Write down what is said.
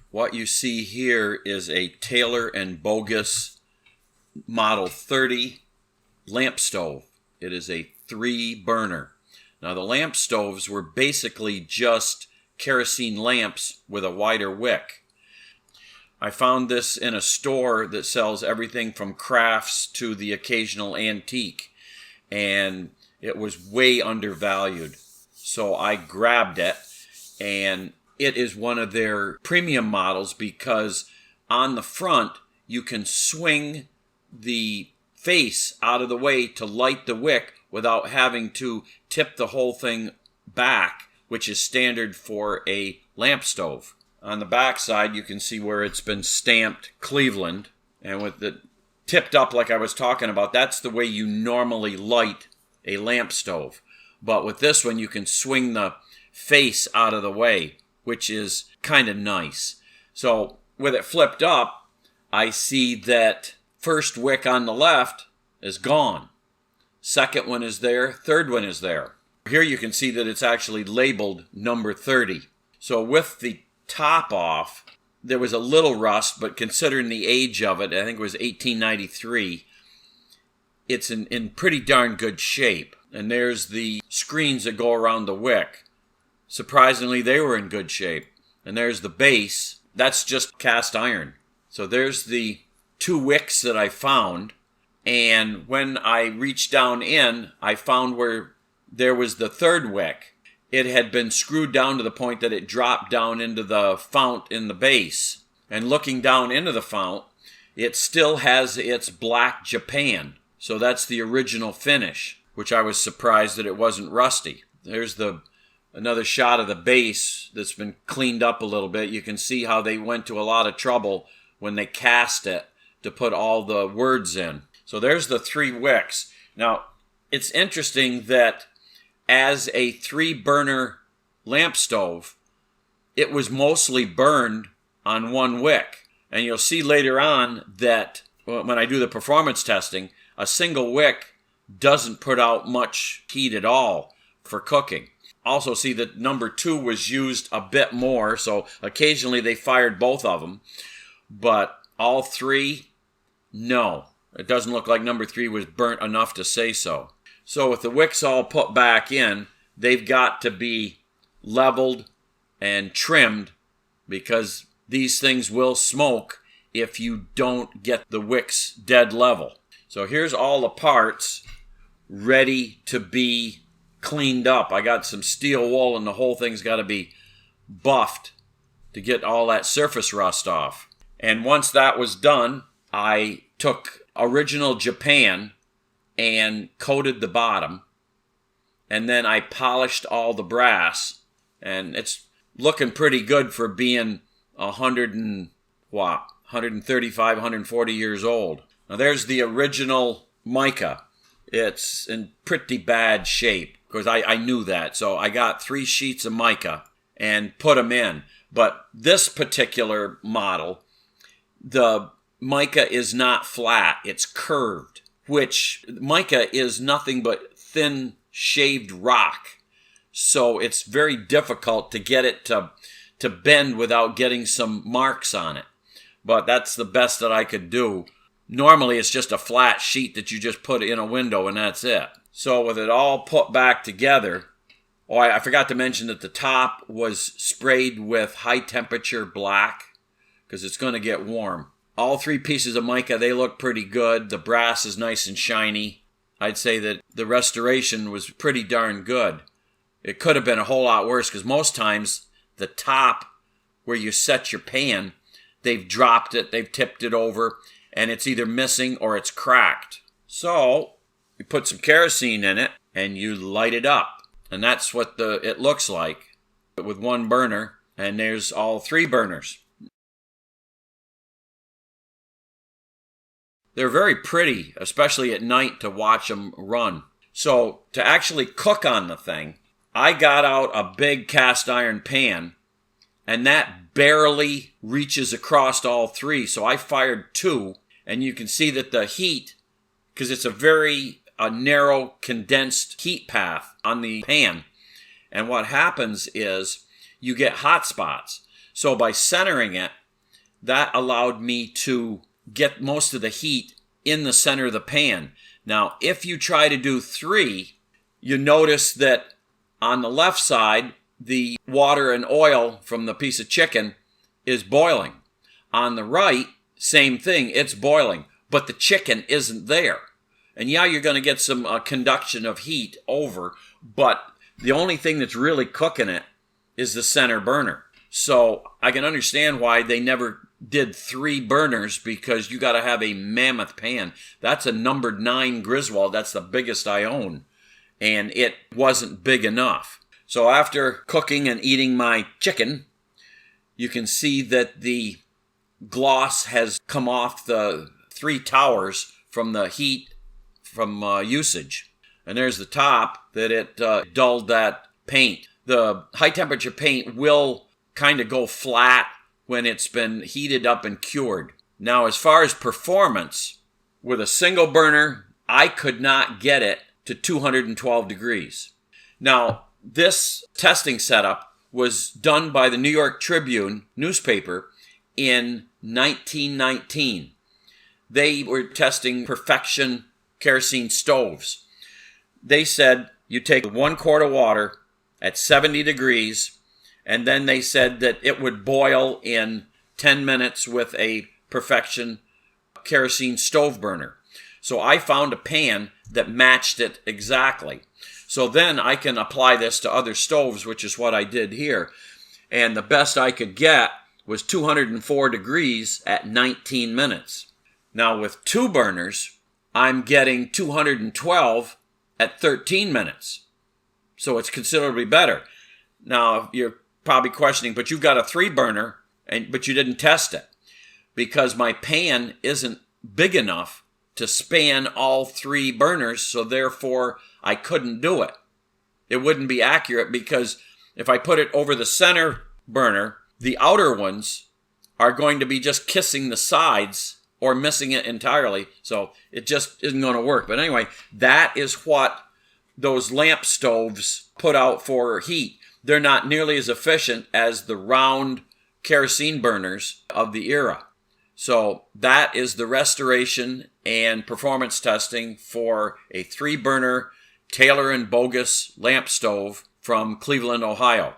What you see here is a Taylor and Boggis Model 30 lamp stove. It is a 3-burner. Now the lamp stoves were basically just kerosene lamps with a wider wick. I found this in a store that sells everything from crafts to the occasional antique, and it was way undervalued. So I grabbed it, and it is one of their premium models because on the front you can swing the face out of the way to light the wick without having to tip the whole thing back, which is standard for a lamp stove. On the back side you can see where it's been stamped Cleveland, and with it tipped up like I was talking about, that's the way you normally light a lamp stove. But with this one you can swing the face out of the way, which is kind of nice. So with it flipped up, I see that first wick on the left is gone. Second one is there. Third one is there. Here you can see that it's actually labeled number 30. So with the top off, there was a little rust, but considering the age of it, I think it was 1893, it's in pretty darn good shape. And there's the screens that go around the wick. Surprisingly, they were in good shape. And there's the base. That's just cast iron. So there's the 2 wicks that I found. And when I reached down in, I found where there was the 3rd wick. It had been screwed down to the point that it dropped down into the fount in the base. And looking down into the fount, it still has its black Japan. So that's the original finish, which I was surprised that it wasn't rusty. There's another shot of the base that's been cleaned up a little bit. You can see how they went to a lot of trouble when they cast it to put all the words in. So there's the 3 wicks. Now, it's interesting that as a 3-burner lamp stove, it was mostly burned on 1 wick. And you'll see later on that when I do the performance testing, a single wick doesn't put out much heat at all for cooking. Also see that number 2 was used a bit more, so occasionally they fired both of them. But all 3, no. It doesn't look like number 3 was burnt enough to say so. So with the wicks all put back in, they've got to be leveled and trimmed because these things will smoke if you don't get the wicks dead level. So here's all the parts ready to be cleaned up. I got some steel wool and the whole thing's got to be buffed to get all that surface rust off. And once that was done, I took original Japan and coated the bottom, and then I polished all the brass, and it's looking pretty good for being 135, 140 years old. Now there's the original mica. It's in pretty bad shape because I knew that. So I got 3 sheets of mica and put them in. But this particular model, the mica is not flat. It's curved, which mica is nothing but thin shaved rock. So it's very difficult to get it to bend without getting some marks on it. But that's the best that I could do. Normally, it's just a flat sheet that you just put in a window and that's it. So with it all put back together, I forgot to mention that the top was sprayed with high temperature black because it's going to get warm. All 3 pieces of mica, they look pretty good. The brass is nice and shiny. I'd say that the restoration was pretty darn good. It could have been a whole lot worse because most times the top where you set your pan, they've dropped it, they've tipped it over, and it's either missing or it's cracked. So you put some kerosene in it and you light it up. And that's what it looks like with 1 burner. And there's all 3 burners. They're very pretty, especially at night to watch them run. So to actually cook on the thing, I got out a big cast iron pan, and that barely reaches across all 3. So I fired 2. And you can see that the heat, because it's a very narrow, condensed heat path on the pan. And what happens is you get hot spots. So by centering it, that allowed me to get most of the heat in the center of the pan. Now, if you try to do 3, you notice that on the left side, the water and oil from the piece of chicken is boiling. On the right, same thing, it's boiling, but the chicken isn't there. And yeah, you're going to get some conduction of heat over, but the only thing that's really cooking it is the center burner. So I can understand why they never did 3 burners, because you got to have a mammoth pan. That's a number 9 Griswold. That's the biggest I own. And it wasn't big enough. So after cooking and eating my chicken, you can see that the gloss has come off the 3 towers from the heat from usage. And there's the top that it dulled that paint. The high temperature paint will kind of go flat when it's been heated up and cured. Now, as far as performance, with a single burner, I could not get it to 212 degrees. Now, this testing setup was done by the New York Tribune newspaper in 1919. They were testing perfection kerosene stoves. They said you take 1 quart of water at 70 degrees, and then they said that it would boil in 10 minutes with a perfection kerosene stove burner. So I found a pan that matched it exactly. So then I can apply this to other stoves, which is what I did here. And the best I could get was 204 degrees at 19 minutes. Now with 2 burners, I'm getting 212 at 13 minutes. So it's considerably better. Now you're probably questioning, but you've got a 3 burner, but you didn't test it, because my pan isn't big enough to span all 3 burners, so therefore I couldn't do it. It wouldn't be accurate, because if I put it over the center burner, the outer ones are going to be just kissing the sides or missing it entirely, so it just isn't going to work. But anyway, that is what those lamp stoves put out for heat. They're not nearly as efficient as the round kerosene burners of the era. So that is the restoration and performance testing for a 3-burner Taylor and Boggis lamp stove from Cleveland, Ohio.